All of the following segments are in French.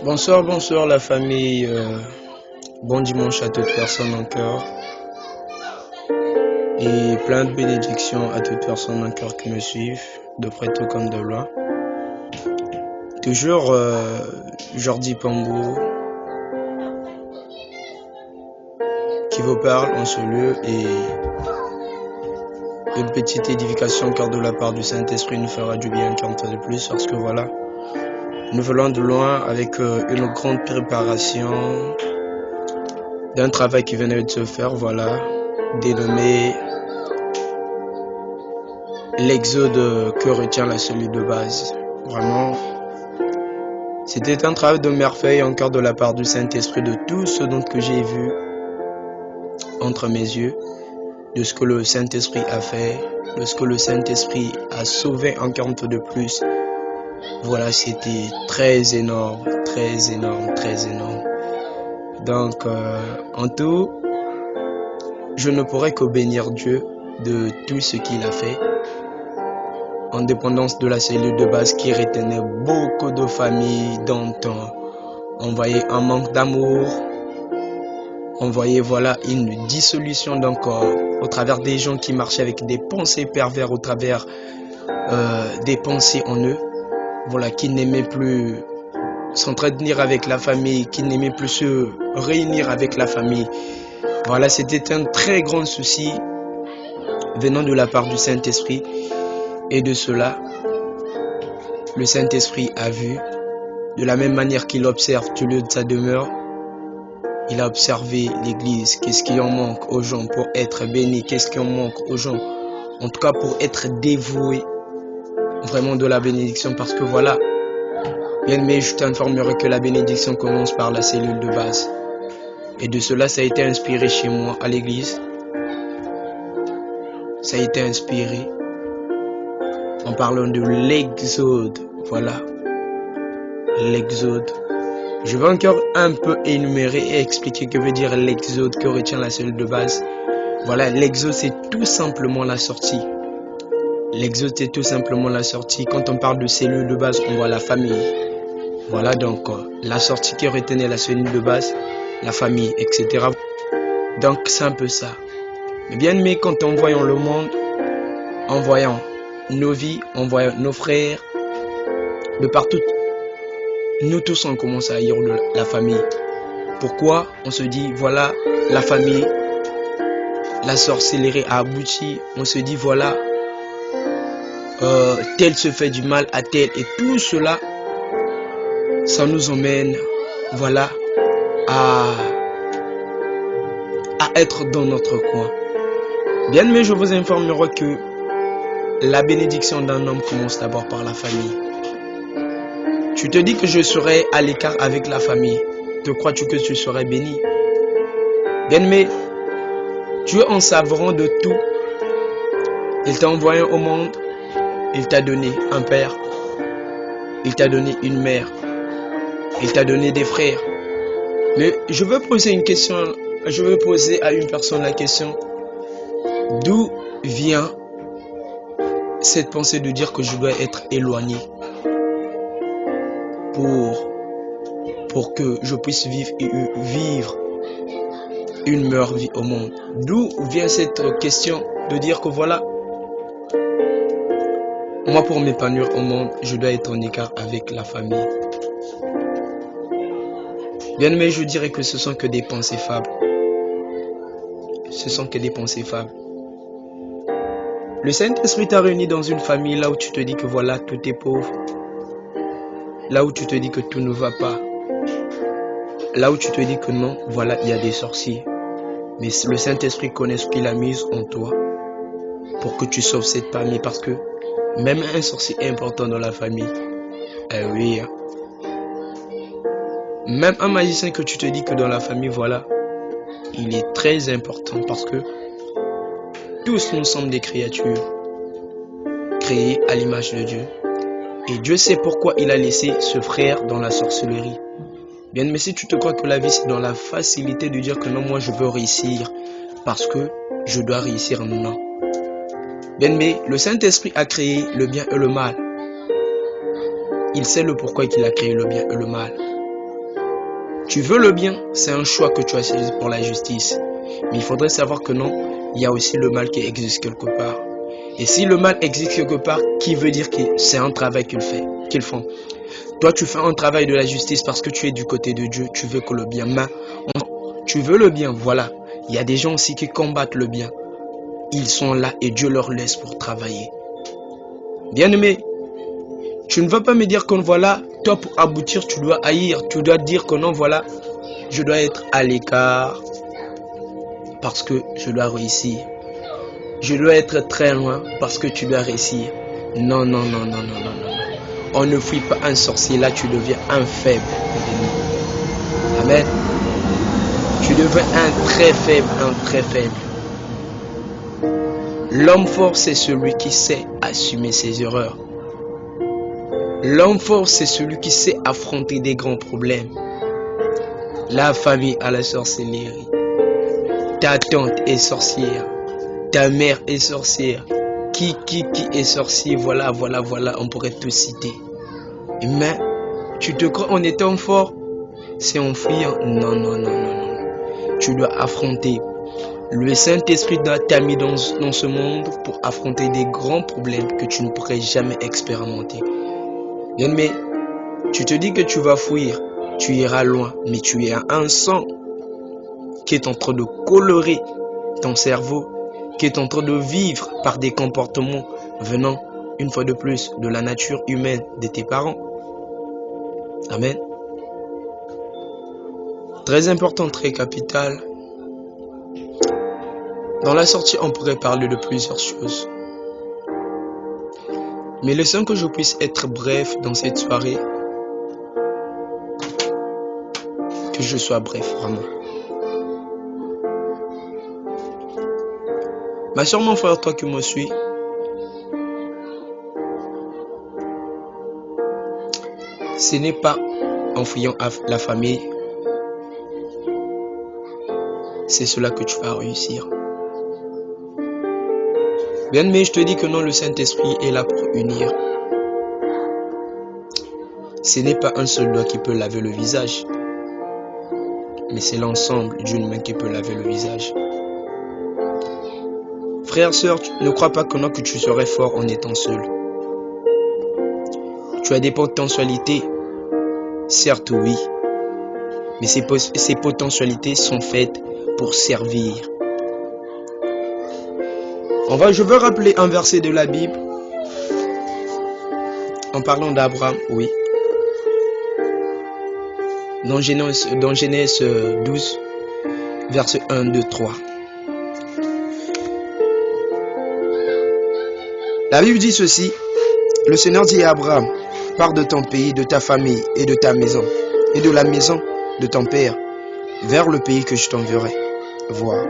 Bonsoir, bonsoir la famille. Bon dimanche à toute personne en cœur. Et plein de bénédictions à toute personne en cœur qui me suivent, de près tout comme de loin. Toujours Jordi Pambou qui vous parle en ce lieu, et une petite édification car de la part du Saint-Esprit nous fera du bien qu'un peu de plus, parce que voilà, nous venons de loin avec une grande préparation d'un travail qui venait de se faire, voilà, dénommé l'exode que retient la cellule de base. Vraiment, c'était un travail de merveille encore de la part du Saint-Esprit, de tout ce dont que j'ai vu entre mes yeux, de ce que le Saint-Esprit a fait, de ce que le Saint-Esprit a sauvé encore un peu de plus. Voilà, c'était très énorme, très énorme, très énorme. Donc, en tout, je ne pourrais que bénir Dieu de tout ce qu'il a fait, en dépendance de la cellule de base qui retenait beaucoup de familles dont on voyait un manque d'amour, on voyait voilà une dissolution d'encore au travers des gens qui marchaient avec des pensées pervers, au travers des pensées en eux, voilà, qui n'aimaient plus s'entretenir avec la famille, qui n'aimaient plus se réunir avec la famille. Voilà, c'était un très grand souci venant de la part du Saint-Esprit. Et de cela, le Saint-Esprit a vu, de la même manière qu'il observe tout lieu de sa demeure, il a observé l'Église. Qu'est-ce qui en manque aux gens pour être bénis? Qu'est-ce qui en manque aux gens, en tout cas pour être dévoués vraiment de la bénédiction? Parce que voilà, bien aimé, je t'informerai que la bénédiction commence par la cellule de base. Et de cela, ça a été inspiré chez moi à l'église. Ça a été inspiré en parlant de l'exode. Voilà, l'exode. Je vais encore un peu énumérer et expliquer que veut dire l'exode que retient la cellule de base. Voilà, l'exode, c'est tout simplement la sortie. L'exode, c'est tout simplement la sortie. Quand on parle de cellule de base, on voit la famille. Voilà, donc la sortie qui retenait la cellule de base, la famille, etc. Donc c'est un peu ça. Mais bien aimé, quand en voyant le monde, en voyant nos vies, en voyant nos frères, de partout, nous tous on commence à haïr la famille. Pourquoi? On se dit voilà, la famille, la sorcellerie a abouti. On se dit voilà, tel se fait du mal à tel, et tout cela, ça nous emmène, voilà, à être dans notre coin. Bien aimé, je vous informerai que la bénédiction d'un homme commence d'abord par la famille. Tu te dis que je serai à l'écart avec la famille. Te crois-tu que tu serais béni? Bien aimé, Dieu, en savourant de tout, il t'a envoyé au monde, il t'a donné un père, il t'a donné une mère, il t'a donné des frères. Mais je veux poser une question, je veux poser à une personne la question: d'où vient cette pensée de dire que je dois être éloigné pour que je puisse vivre une meilleure vie au monde? D'où vient cette question de dire que voilà, moi pour m'épanouir au monde, je dois être en écart avec la famille? Bien aimé, je dirais que ce sont que des pensées fables. Ce sont que des pensées fables. Le Saint-Esprit t'a réuni dans une famille là où tu te dis que voilà, tout est pauvre. Là où tu te dis que tout ne va pas. Là où tu te dis que non, voilà, il y a des sorciers. Mais le Saint-Esprit connaît ce qu'il a mis en toi pour que tu sauves cette famille, parce que même un sorcier est important dans la famille. Eh oui. Même un magicien que tu te dis que dans la famille, voilà, il est très important, parce que tous nous sommes des créatures créées à l'image de Dieu. Et Dieu sait pourquoi il a laissé ce frère dans la sorcellerie. Bien, mais si tu te crois que la vie c'est dans la facilité de dire que non, moi je veux réussir parce que je dois réussir, non. Bien, mais le Saint-Esprit a créé le bien et le mal. Il sait le pourquoi qu'il a créé le bien et le mal. Tu veux le bien, c'est un choix que tu as choisi pour la justice. Mais il faudrait savoir que non, il y a aussi le mal qui existe quelque part. Et si le mal existe quelque part, qui veut dire que c'est un travail qu'ils font. Toi, tu fais un travail de la justice parce que tu es du côté de Dieu, tu veux que le bien. Mais tu veux le bien, voilà. Il y a des gens aussi qui combattent le bien. Ils sont là et Dieu leur laisse pour travailler. Bien-aimé, tu ne vas pas me dire que voilà, toi pour aboutir, tu dois haïr. Tu dois dire que non, voilà, je dois être à l'écart parce que je dois réussir. Je dois être très loin parce que tu dois réussir. Non, non, non, non, non, non, non. On ne fuit pas un sorcier, là tu deviens un faible. Amen. Tu deviens un très faible, un très faible. L'homme fort, c'est celui qui sait assumer ses erreurs. L'homme fort, c'est celui qui sait affronter des grands problèmes. La famille à la sorcellerie. Ta tante est sorcière. Ta mère est sorcière. Qui est sorcier? Voilà, on pourrait te citer. Mais tu te crois en étant fort? C'est en fuyant? Non, non, non, non, non. Tu dois affronter. Le Saint-Esprit t'a mis dans ce monde pour affronter des grands problèmes que tu ne pourrais jamais expérimenter. Bien, mais tu te dis que tu vas fuir, tu iras loin, mais tu as un sang qui est en train de colorer ton cerveau, qui est en train de vivre par des comportements venant, une fois de plus, de la nature humaine de tes parents. Amen. Très important, très capital. Dans la sortie, on pourrait parler de plusieurs choses. Mais laissons que je puisse être bref dans cette soirée. Que je sois bref, vraiment. Ma soeur, mon frère, toi qui me suis, ce n'est pas en fuyant la famille, c'est cela que tu vas réussir. Bien, mais je te dis que non, le Saint-Esprit est là pour unir. Ce n'est pas un seul doigt qui peut laver le visage, mais c'est l'ensemble d'une main qui peut laver le visage. Frère, sœur, ne crois pas que non, que tu serais fort en étant seul. Tu as des potentialités, certes oui, mais ces potentialités sont faites pour servir. Je veux rappeler un verset de la Bible en parlant d'Abraham, oui. Dans Genèse 12, verset 1, 2, 3. La Bible dit ceci: le Seigneur dit à Abraham, pars de ton pays, de ta famille et de ta maison, et de la maison de ton père, vers le pays que je t'enverrai. Vois,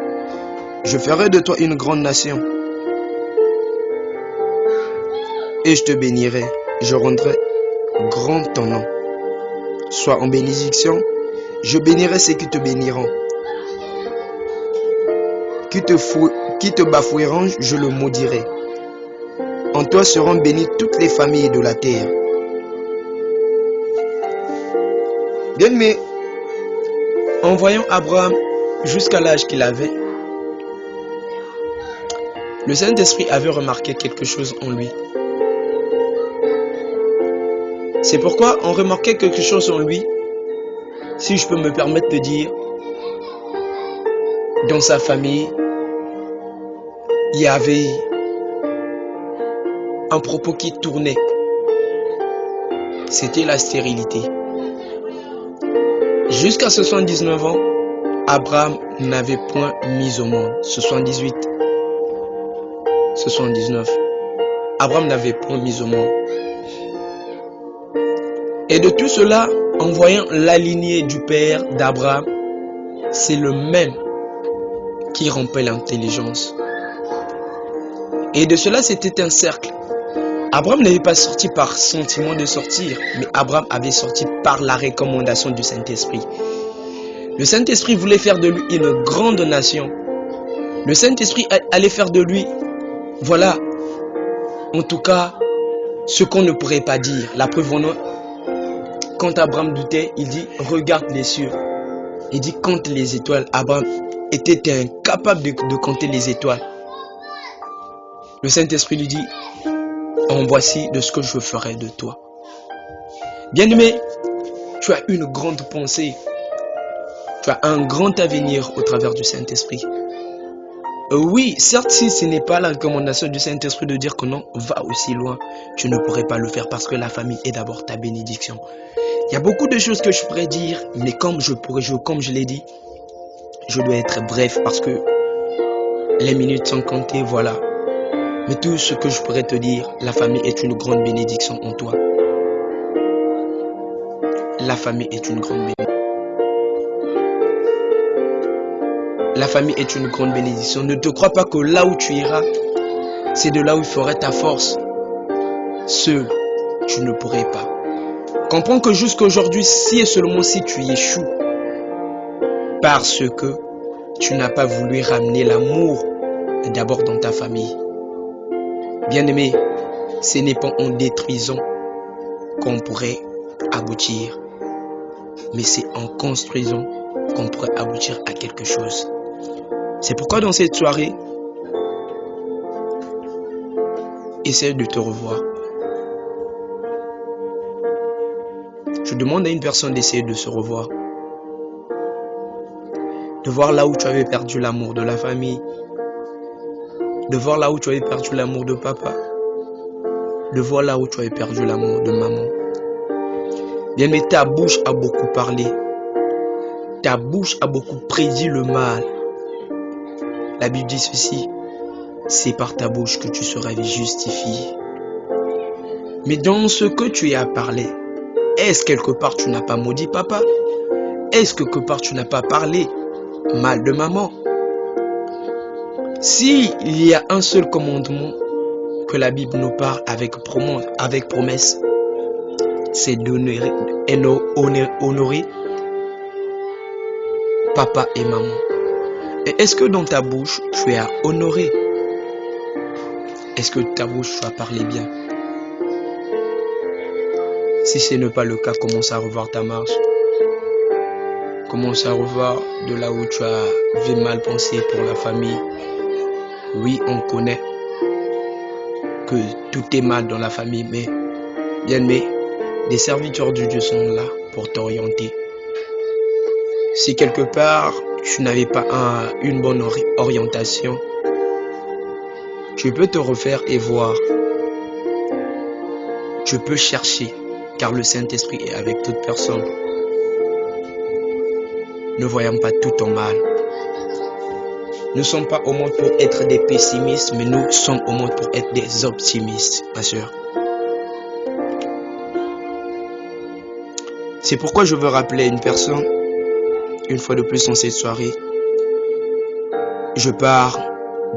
je ferai de toi une grande nation, et je te bénirai, je rendrai grand ton nom. Sois en bénédiction, je bénirai ceux qui te béniront. Qui te bafoueront, je le maudirai. En toi seront bénies toutes les familles de la terre. Bien, mais en voyant Abraham jusqu'à l'âge qu'il avait, le Saint-Esprit avait remarqué quelque chose en lui. C'est pourquoi on remarquait quelque chose en lui, si je peux me permettre de dire, dans sa famille, il y avait un propos qui tournait. C'était la stérilité. Jusqu'à 79 ans, Abraham n'avait point mis au monde. 78, 79. Abraham n'avait point mis au monde. Et de tout cela, en voyant la lignée du père d'Abraham, c'est le même qui rompait l'intelligence. Et de cela, c'était un cercle. Abraham n'avait pas sorti par sentiment de sortir, mais Abraham avait sorti par la recommandation du Saint-Esprit. Le Saint-Esprit voulait faire de lui une grande nation. Le Saint-Esprit allait faire de lui, voilà, en tout cas, ce qu'on ne pourrait pas dire. La preuve, quand Abraham doutait, il dit, regarde les cieux. Il dit, compte les étoiles. Abraham était incapable de compter les étoiles. Le Saint-Esprit lui dit, en voici de ce que je ferai de toi. Bien-aimé, tu as une grande pensée. Tu as un grand avenir au travers du Saint-Esprit. Oui, certes, si ce n'est pas la recommandation du Saint-Esprit de dire que non, va aussi loin, tu ne pourrais pas le faire parce que la famille est d'abord ta bénédiction. Il y a beaucoup de choses que je pourrais dire, mais comme je l'ai dit, je dois être bref parce que les minutes sont comptées, voilà. Mais tout ce que je pourrais te dire, la famille est une grande bénédiction en toi. La famille est une grande bénédiction. La famille est une grande bénédiction. Ne te crois pas que là où tu iras, c'est de là où il ferait ta force. Seul, tu ne pourrais pas. Comprends que jusqu'à aujourd'hui, si et seulement si tu échoues, parce que tu n'as pas voulu ramener l'amour d'abord dans ta famille. Bien-aimé, ce n'est pas en détruisant qu'on pourrait aboutir, mais c'est en construisant qu'on pourrait aboutir à quelque chose. C'est pourquoi dans cette soirée, essaie de te revoir. Je demande à une personne d'essayer de se revoir. De voir là où tu avais perdu l'amour de la famille. De voir là où tu avais perdu l'amour de papa. De voir là où tu avais perdu l'amour de maman. Bien, mais ta bouche a beaucoup parlé. Ta bouche a beaucoup prédit le mal. La Bible dit ceci. C'est par ta bouche que tu seras justifié. Mais dans ce que tu as parlé, est-ce quelque part tu n'as pas maudit papa? Est-ce quelque part tu n'as pas parlé mal de maman? S'il y a un seul commandement que la Bible nous parle avec promesse, c'est d'honorer papa et maman. Et est-ce que dans ta bouche tu as honoré? Est-ce que ta bouche tu as parlé bien? Si ce n'est pas le cas, commence à revoir ta marche. Commence à revoir de là où tu avais mal pensé pour la famille. Oui, on connaît que tout est mal dans la famille, mais bien aimé, des serviteurs de Dieu sont là pour t'orienter. Si quelque part tu n'avais pas une bonne orientation, tu peux te refaire et voir. Tu peux chercher, car le Saint-Esprit est avec toute personne. Ne voyons pas tout en mal. Nous ne sommes pas au monde pour être des pessimistes, mais nous sommes au monde pour être des optimistes, ma soeur. C'est pourquoi je veux rappeler une personne, une fois de plus en cette soirée. Je pars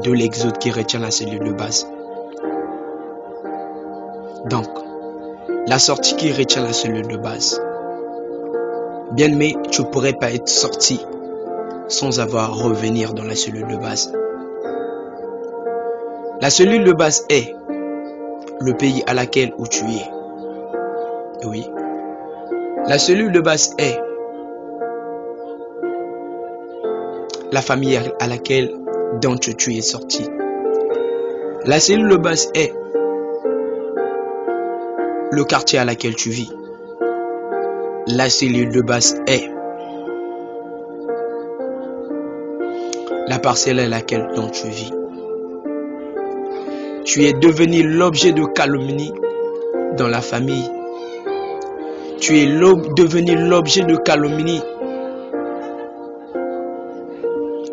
de l'exode qui retient la cellule de base. Donc, la sortie qui retient la cellule de base. Bien-aimé, tu ne pourrais pas être sorti sans avoir à revenir dans la cellule de base. La cellule de base est le pays à laquelle où tu es. Oui. La cellule de base est la famille à laquelle dont tu es sorti. La cellule de base est le quartier à laquelle tu vis. La cellule de base est la parcelle à laquelle dont tu vis. Tu es devenu l'objet de calomnie dans la famille. Tu es devenu l'objet de calomnie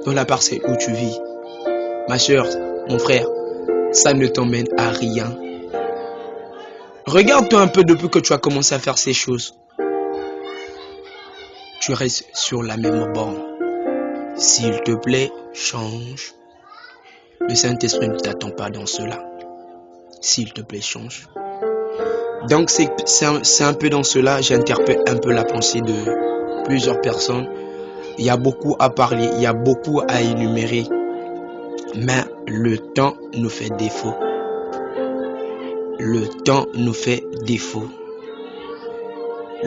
dans la parcelle où tu vis. Ma soeur, mon frère, ça ne t'emmène à rien. Regarde-toi un peu depuis que tu as commencé à faire ces choses. Tu restes sur la même borne. S'il te plaît, change. Le Saint-Esprit ne t'attend pas dans cela. S'il te plaît, change. Donc c'est un peu dans cela, j'interpelle un peu la pensée de plusieurs personnes. Il y a beaucoup à parler, il y a beaucoup à énumérer. Mais le temps nous fait défaut. Le temps nous fait défaut.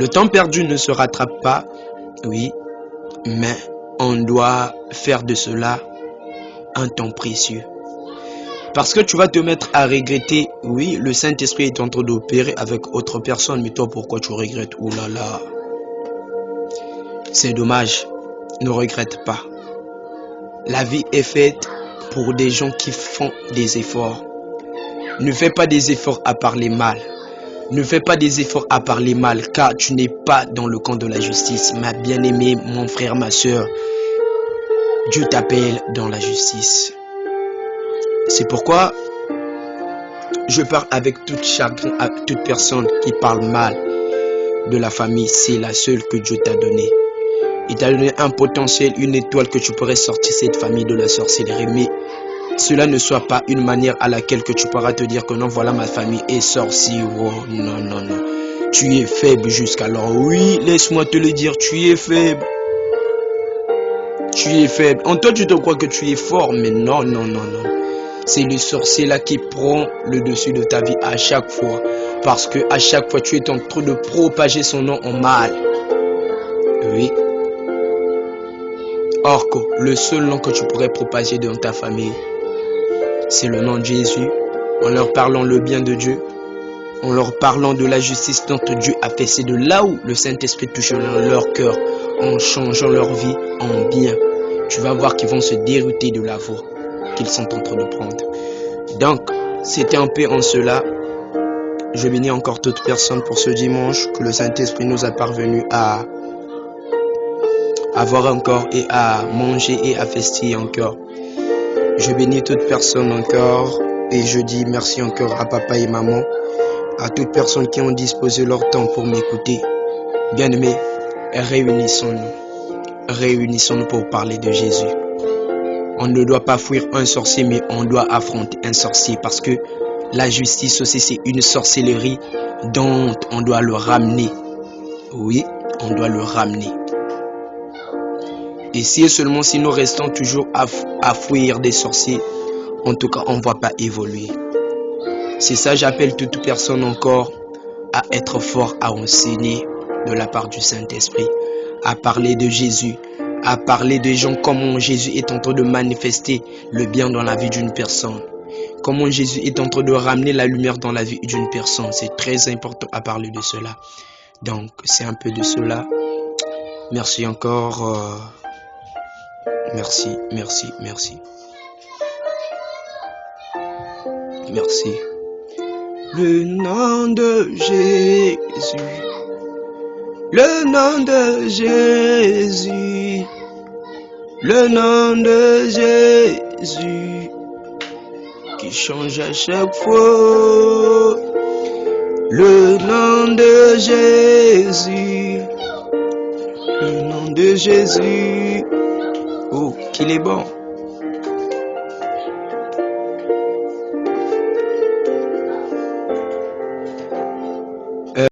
Le temps perdu ne se rattrape pas, oui, mais on doit faire de cela un temps précieux. Parce que tu vas te mettre à regretter, oui, le Saint-Esprit est en train d'opérer avec autre personne, mais toi, pourquoi tu regrettes? Ouh là là, c'est dommage, ne regrette pas. La vie est faite pour des gens qui font des efforts. Ne fais pas des efforts à parler mal. Ne fais pas des efforts à parler mal, car tu n'es pas dans le camp de la justice. Ma bien-aimée, mon frère, ma soeur, Dieu t'appelle dans la justice. C'est pourquoi je parle avec toute chagrin, à toute personne qui parle mal de la famille. C'est la seule que Dieu t'a donnée. Il t'a donné un potentiel, une étoile que tu pourrais sortir cette famille de la sorcellerie. Mais cela ne soit pas une manière à laquelle que tu pourras te dire que non, voilà, ma famille est sorcière. Oh, non, non, non. Tu es faible jusqu'alors. Oui, laisse-moi te le dire, tu es faible. Tu es faible. En toi, tu te crois que tu es fort, mais non, non, non, non. C'est le sorcier là qui prend le dessus de ta vie à chaque fois. Parce que à chaque fois, tu es en train de propager son nom en mal. Oui. Or, le seul nom que tu pourrais propager dans ta famille, c'est le nom de Jésus, en leur parlant le bien de Dieu, en leur parlant de la justice dont Dieu a fait. C'est de là où le Saint-Esprit touche leur cœur, en changeant leur vie en bien. Tu vas voir qu'ils vont se dérouter de la voie qu'ils sont en train de prendre. Donc, c'était un peu en cela. Je bénis encore toute personne pour ce dimanche que le Saint-Esprit nous a parvenu à avoir encore et à manger et à festiller encore. Je bénis toute personne encore et je dis merci encore à papa et maman, à toutes personnes qui ont disposé leur temps pour m'écouter. Bien-aimés, réunissons-nous pour parler de Jésus. On ne doit pas fuir un sorcier, mais on doit affronter un sorcier parce que la justice aussi, c'est une sorcellerie dont on doit le ramener. Oui, on doit le ramener. Et si et seulement si nous restons toujours à fuir des sorciers, en tout cas, on ne va pas évoluer. C'est ça, j'appelle toute personne encore à être fort, à enseigner de la part du Saint-Esprit, à parler de Jésus, à parler des gens, comment Jésus est en train de manifester le bien dans la vie d'une personne. Comment Jésus est en train de ramener la lumière dans la vie d'une personne. C'est très important à parler de cela. Donc, c'est un peu de cela. Merci encore. Merci. Merci. Le nom de Jésus. Le nom de Jésus. Le nom de Jésus. Qui change à chaque fois. Le nom de Jésus. Le nom de Jésus. Oh, qu'il est bon.